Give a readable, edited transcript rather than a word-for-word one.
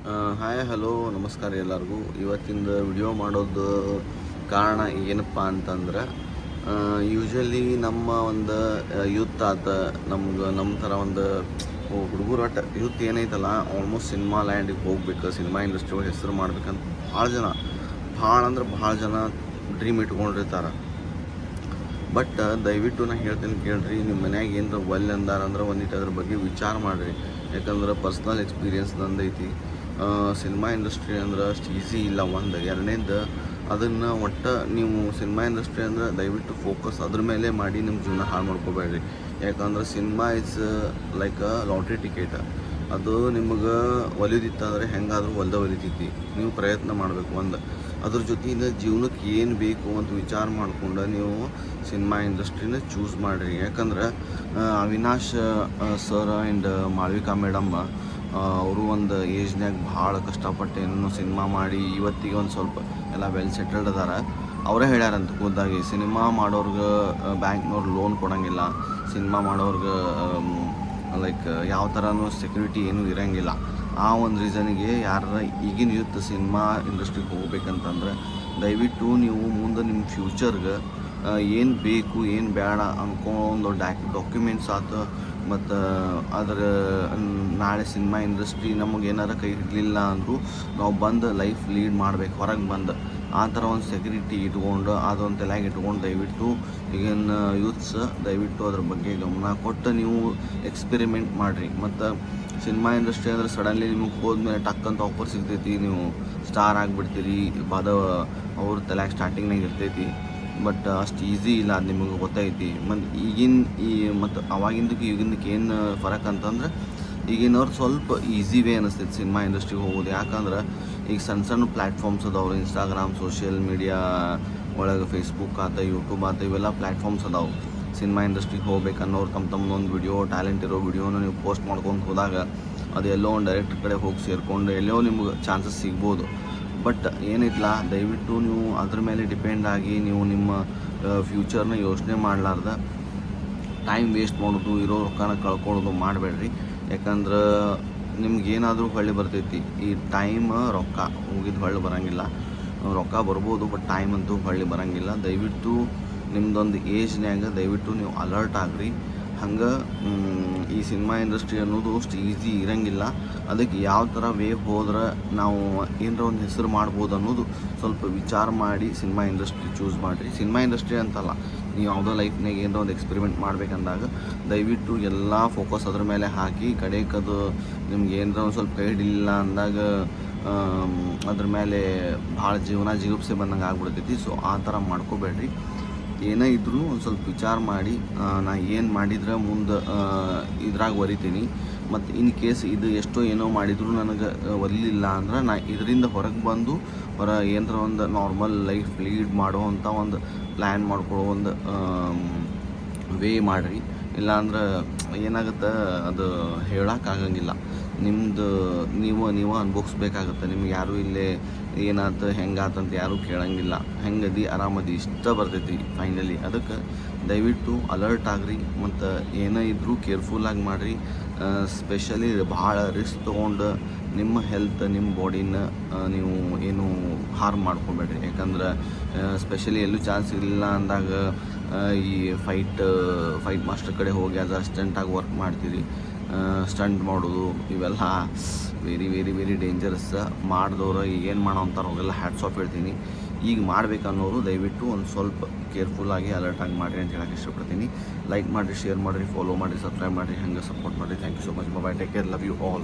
Hi hello ನಮಸ್ಕಾರ ಎಲ್ಲರಿಗೂ. ಇವತ್ತಿಂದ ವಿಡಿಯೋ ಮಾಡೋದು ಕಾರಣ ಏನಪ್ಪ ಅಂತಂದ್ರೆ, ಯೂಶ್ವಲಿ ನಮ್ಮ ಒಂದು ಯೂತ್ ಆತ ನಮ್ಮ ಥರ ಒಂದು ಹುಡುಗರು ಒಟ್ಟು ಯೂತ್ ಏನೈತಲ್ಲ, ಆಲ್ಮೋಸ್ಟ್ ಸಿನಿಮಾ ಲ್ಯಾಂಡಿಗೆ ಹೋಗ್ಬೇಕು, ಸಿನಿಮಾ ಇಂಡಸ್ಟ್ರಿ ಒಳಗೆ ಹೆಸರು ಮಾಡ್ಬೇಕಂತ ಭಾಳ ಜನ ಡ್ರೀಮ್ ಇಟ್ಕೊಂಡಿರ್ತಾರೆ. ಬಟ್ ದಯವಿಟ್ಟು ನಾನು ಹೇಳ್ತೀನಿ ಕೇಳ್ರಿ, ನಿಮ್ಮ ಮನ್ಯಾಗ ಏನರ ಅಂದಾರಂದ್ರೆ ಒಂದಿಟ್ಟು ಅದ್ರ ಬಗ್ಗೆ ವಿಚಾರ ಮಾಡಿರಿ. ಯಾಕಂದ್ರೆ ಪರ್ಸ್ನಲ್ ಎಕ್ಸ್ಪೀರಿಯನ್ಸ್ ನಂದೈತಿ. ಸಿನಿಮಾ ಇಂಡಸ್ಟ್ರಿ ಅಂದ್ರೆ ಅಷ್ಟು ಈಸಿ ಇಲ್ಲ. ಎರಡನೇದು, ಅದನ್ನು ಒಟ್ಟು ನೀವು ಸಿನಿಮಾ ಇಂಡಸ್ಟ್ರಿ ಅಂದ್ರೆ ದಯವಿಟ್ಟು ಫೋಕಸ್ ಅದ್ರ ಮೇಲೆ ಮಾಡಿ ನಿಮ್ಮ ಜೀವನ ಹಾಳು ಮಾಡ್ಕೋಬೇಡ್ರಿ. ಯಾಕಂದ್ರೆ cinema is like lottery ticket. ಅದು ನಿಮಗೆ ಒಲಿದಿತ್ತಂದರೆ ಹೆಂಗಾದರೂ ಒಲಿತೈತಿ. ನೀವು ಪ್ರಯತ್ನ ಮಾಡಬೇಕು. ಅದ್ರ ಜೊತೆಯಿಂದ ಜೀವನಕ್ಕೆ ಏನು ಬೇಕು ಅಂತ ವಿಚಾರ ಮಾಡ್ಕೊಂಡು ನೀವು ಸಿನಿಮಾ ಇಂಡಸ್ಟ್ರಿನ ಚೂಸ್ ಮಾಡಿರಿ. ಯಾಕಂದ್ರೆ Avinash sir and Malavika madam ಅವರು ಒಂದು ಏಜ್ನಾಗ ಭಾಳ ಕಷ್ಟಪಟ್ಟು ಏನೋ ಸಿನಿಮಾ ಮಾಡಿ ಇವತ್ತಿಗೆ ಒಂದು ಸ್ವಲ್ಪ ಎಲ್ಲ ವೆಲ್ ಸೆಟಲ್ಡ್ ಅದಾರ. ಅವರೇ ಹೇಳ್ಯಾರಂತ ಖುದ್ದಾಗಿ, ಸಿನಿಮಾ ಮಾಡೋರ್ಗೆ ಬ್ಯಾಂಕ್ನವ್ರು ಲೋನ್ ಕೊಡೋಂಗಿಲ್ಲ, ಸಿನಿಮಾ ಮಾಡೋರ್ಗೆ ಲೈಕ್ ಯಾವ ಥರನೂ ಸೆಕ್ಯೂರಿಟಿ ಏನೂ ಇರೋಂಗಿಲ್ಲ. ಆ ಒಂದು ರೀಸನಿಗೆ ಯಾರ ಈಗಿನ ಯೂತ್ ಸಿನಿಮಾ ಇಂಡಸ್ಟ್ರಿಗೆ ಹೋಗ್ಬೇಕಂತಂದ್ರೆ ದಯವಿಟ್ಟು ನೀವು ಮುಂದೆ ನಿಮ್ಮ ಫ್ಯೂಚರ್ಗೆ ಏನು ಬೇಕು ಏನು ಬೇಡ ಅಂದ್ಕೊಂಡು ಡಾಕ್ಯುಮೆಂಟ್ಸ್ ಆಯ್ತು, ಮತ್ತು ಅದರ ನಾಳೆ ಸಿನಿಮಾ ಇಂಡಸ್ಟ್ರಿ ನಮಗೆ ಏನಾರ ಕೈ ಹಿಡಲಿಲ್ಲ ಅಂದರೂ ನಾವು ಬಂದು ಲೈಫ್ ಲೀಡ್ ಮಾಡಬೇಕು ಹೊರಗೆ ಬಂದು. ಆ ಥರ ಒಂದು ಸೆಕ್ಯೂರಿಟಿ ಇಟ್ಕೊಂಡು ಅದೊಂದು ತಲೆಯಾಗಿ ಇಟ್ಕೊಂಡು ದಯವಿಟ್ಟು ಈಗಿನ ಯೂತ್ಸ್ ದಯವಿಟ್ಟು ಅದ್ರ ಬಗ್ಗೆ ಗಮನ ಕೊಟ್ಟು ನೀವು ಎಕ್ಸ್ಪೆರಿಮೆಂಟ್ ಮಾಡಿರಿ. ಮತ್ತು ಸಿನಿಮಾ ಇಂಡಸ್ಟ್ರಿ ಅಂದರೆ ಸಡನ್ಲಿ ನಿಮಗೆ ಹೋದ್ಮೇಲೆ ಟಕ್ ಅಂತ ಆಫರ್ ಸಿಗ್ತೈತಿ, ನೀವು ಸ್ಟಾರ್ ಆಗಿಬಿಡ್ತೀರಿ, ಅವ್ರ ತಲೆಯಾಗ ಸ್ಟಾರ್ಟಿಂಗ್ನಾಗ ಇರ್ತೈತಿ. ಬಟ್ ಅಷ್ಟು ಈಸಿ ಇಲ್ಲ, ಅದು ನಿಮಗೆ ಗೊತ್ತೈತಿ. ಮತ್ತು ಅವಾಗಿಂದಕ್ಕೆ ಈಗಿಂದಕ್ಕೆ ಏನು ಫರಕ್ ಅಂತಂದ್ರೆ, ಈಗಿನವ್ರು ಸ್ವಲ್ಪ ಈಸಿ ವೇ ಅನ್ನಿಸ್ತೈತಿ ಸಿನಿಮಾ ಇಂಡಸ್ಟ್ರಿಗೆ ಹೋಗೋದು. ಯಾಕಂದ್ರೆ ಈಗ ಸಣ್ಣ ಪ್ಲ್ಯಾಟ್ಫಾರ್ಮ್ಸ್ ಅದಾವೆ, ಇನ್ಸ್ಟಾಗ್ರಾಮ್, ಸೋಷಿಯಲ್ ಮೀಡಿಯಾ ಒಳಗೆ ಫೇಸ್ಬುಕ್ ಆತ, ಯೂಟ್ಯೂಬ್ ಆತ, ಇವೆಲ್ಲ ಪ್ಲ್ಯಾಟ್ಫಾರ್ಮ್ಸ್ ಅದಾವೆ. ಸಿನಿಮಾ ಇಂಡಸ್ಟ್ರಿಗೆ ಹೋಗ್ಬೇಕನ್ನೋರು ತಮ್ಮದೊಂದು ವಿಡಿಯೋ, ಟ್ಯಾಲೆಂಟ್ ಇರೋ ವಿಡಿಯೋನ ನೀವು ಪೋಸ್ಟ್ ಮಾಡ್ಕೊಂಡು ಹೋದಾಗ ಅದು ಎಲ್ಲೋ ಒಂದು ಡೈರೆಕ್ಟ್ ಕಡೆ ಹೋಗಿ ಸೇರಿಕೊಂಡು ಎಲ್ಲೋ ನಿಮ್ಗೆ ಚಾನ್ಸಸ್ ಸಿಗ್ಬೋದು. ಬಟ್ ಏನಿಲ್ಲ, ದಯವಿಟ್ಟು ನೀವು ಅದ್ರ ಮೇಲೆ ಡಿಪೆಂಡ್ ಆಗಿ ನೀವು ನಿಮ್ಮ ಫ್ಯೂಚರ್ನ ಯೋಚನೆ ಮಾಡಲಾರ್ದ ಟೈಮ್ ವೇಸ್ಟ್ ಮಾಡೋದು, ಇರೋ ರೊಕ್ಕನ ಕಳ್ಕೊಳ್ಳೋದು ಮಾಡಬೇಡ್ರಿ. ಯಾಕಂದ್ರೆ ನಿಮ್ಗೇನಾದರೂ ಹೊಳ್ಳಿ ಬರ್ತೈತಿ. ಈ ಟೈಮ್ ರೊಕ್ಕ ಹೋಗಿದ್ದು ಹೊಳ್ಳಿ ಬರೋಂಗಿಲ್ಲ. ರೊಕ್ಕ ಬರ್ಬೋದು, ಬಟ್ ಟೈಮ್ ಅಂತೂ ಹೊಳ್ಳಿ ಬರೋಂಗಿಲ್ಲ. ದಯವಿಟ್ಟು ನಿಮ್ದೊಂದು ಏಜ್ನ್ಯಾಗ ದಯವಿಟ್ಟು ನೀವು ಅಲರ್ಟ್ ಆಗಿರಿ. ಹಂಗೆ ಈ ಸಿನಿಮಾ ಇಂಡಸ್ಟ್ರಿ ಅನ್ನೋದು ಅಷ್ಟು ಈಸಿ ಇರೋಂಗಿಲ್ಲ. ಅದಕ್ಕೆ ಯಾವ ಥರ ವೇ ಹೋದ್ರೆ ನಾವು ಏನರ ಒಂದು ಹೆಸರು ಮಾಡ್ಬೋದು ಅನ್ನೋದು ಸ್ವಲ್ಪ ವಿಚಾರ ಮಾಡಿ ಸಿನಿಮಾ ಇಂಡಸ್ಟ್ರಿ ಚೂಸ್ ಮಾಡಿರಿ. ಸಿನಿಮಾ ಇಂಡಸ್ಟ್ರಿ ಅಂತಲ್ಲ, ನೀವು ಯಾವುದೋ ಲೈಫ್ನಾಗ ಏನರ ಒಂದು ಎಕ್ಸ್ಪೆರಿಮೆಂಟ್ ಮಾಡ್ಬೇಕಂದಾಗ ದಯವಿಟ್ಟು ಎಲ್ಲ ಫೋಕಸ್ ಅದ್ರ ಮೇಲೆ ಹಾಕಿ, ಕಡೆಗದು ನಿಮ್ಗೆ ಏನರ ಒಂದು ಸ್ವಲ್ಪ ಕೈ ಹಿಡಿಲಿಲ್ಲ ಅಂದಾಗ ಅದ್ರ ಮೇಲೆ ಭಾಳ ಜಿಗುಪ್ಸೆ ಬಂದಂಗೆ ಆಗ್ಬಿಡ್ತೈತಿ. ಸೊ ಆ ಥರ ಮಾಡ್ಕೋಬೇಡ್ರಿ. ಏನೇ ಇದ್ದರೂ ಒಂದು ಸ್ವಲ್ಪ ವಿಚಾರ ಮಾಡಿ, ನಾ ಏನು ಮಾಡಿದ್ರೆ ಮುಂದೆ ಇದ್ರಾಗ ಒರಿತೀನಿ. ಮತ್ತು ಇನ್ ಕೇಸ್ ಇದು ಎಷ್ಟೋ ಏನೋ ಮಾಡಿದರೂ ನನಗೆ ಒಲಿಲಿಲ್ಲ ಅಂದ್ರೆ ನಾ ಇದರಿಂದ ಹೊರಗೆ ಬಂದು ಏನರ ಒಂದು ನಾರ್ಮಲ್ ಲೈಫ್ ಲೀಡ್ ಮಾಡೋ ಅಂಥ ಒಂದು ಪ್ಲ್ಯಾನ್ ಮಾಡ್ಕೊಳ್ಳೋ ಒಂದು ವೇ ಮಾಡಿರಿ. ಇಲ್ಲಾಂದ್ರೆ ಏನಾಗುತ್ತೆ ಅದು ಹೇಳೋಕ್ಕಾಗಂಗಿಲ್ಲ. ನಿಮ್ಮದು ನೀವು ಅನುಭವಿಸ್ಬೇಕಾಗುತ್ತೆ. ನಿಮ್ಗೆ ಯಾರೂ ಇಲ್ಲೇ ಏನಾಯ್ತು ಹೆಂಗಾತಂತ ಯಾರೂ ಕೇಳೋಂಗಿಲ್ಲ. ಹೆಂಗದಿ ಆರಾಮದಿ ಇಷ್ಟ ಬರ್ತೈತಿ ಫೈನಲಿ. ಅದಕ್ಕೆ ದಯವಿಟ್ಟು ಅಲರ್ಟ್ ಆಗಿರಿ. ಮತ್ತು ಏನೇ ಇದ್ದರೂ ಕೇರ್ಫುಲ್ಲಾಗಿ ಮಾಡಿರಿ. ಸ್ಪೆಷಲಿ ಭಾಳ ರಿಸ್ಕ್ ತೊಗೊಂಡು ನಿಮ್ಮ ಹೆಲ್ತ್, ನಿಮ್ಮ ಬಾಡಿನ ನೀವು ಏನು ಹಾರ್ಮ್ ಮಾಡ್ಕೊಬೇಡ್ರಿ. ಯಾಕಂದ್ರೆ ಸ್ಪೆಷಲಿ ಎಲ್ಲೂ ಚಾನ್ಸ್ ಇಲ್ಲ ಅಂದಾಗ ಈ ಫೈಟ್ ಮಾಸ್ಟರ್ ಕಡೆ ಹೋಗಿ ಅದು ಅಸ್ಟೆಂಟಾಗಿ ವರ್ಕ್ ಮಾಡ್ತೀರಿ. ಸ್ಟಂಟ್ ಮಾಡೋದು ಇವೆಲ್ಲ ವೆರಿ ವೆರಿ ವೆರಿ ಡೇಂಜರಸ್. ಮಾಡಿದವರು ಏನು ಮಾಡೋ ಅಂತಾರೆ ಅವೆಲ್ಲ ಹ್ಯಾಟ್ಸ್ ಆಫ್ ಹೇಳ್ತೀನಿ. ಈಗ ಮಾಡ್ಬೇಕನ್ನೋರು ದಯವಿಟ್ಟು ಒಂದು ಸ್ವಲ್ಪ ಕೇರ್ಫುಲ್ಲಾಗಿ ಅಲರ್ಟಾಗಿ ಮಾಡಿರಿ ಅಂತ ಹೇಳಕ್ಕೆ ಇಷ್ಟಪಡ್ತೀನಿ. ಲೈಕ್ ಮಾಡಿರಿ, ಶೇರ್ ಮಾಡಿರಿ, ಫಾಲೋ ಮಾಡಿರಿ, ಸಬ್ಸ್ಕ್ರೈಬ್ ಮಾಡಿರಿ, ಹಂಗೆ ಸಪೋರ್ಟ್ ಮಾಡಿರಿ. Thank you so much. Bye, take care, love you all.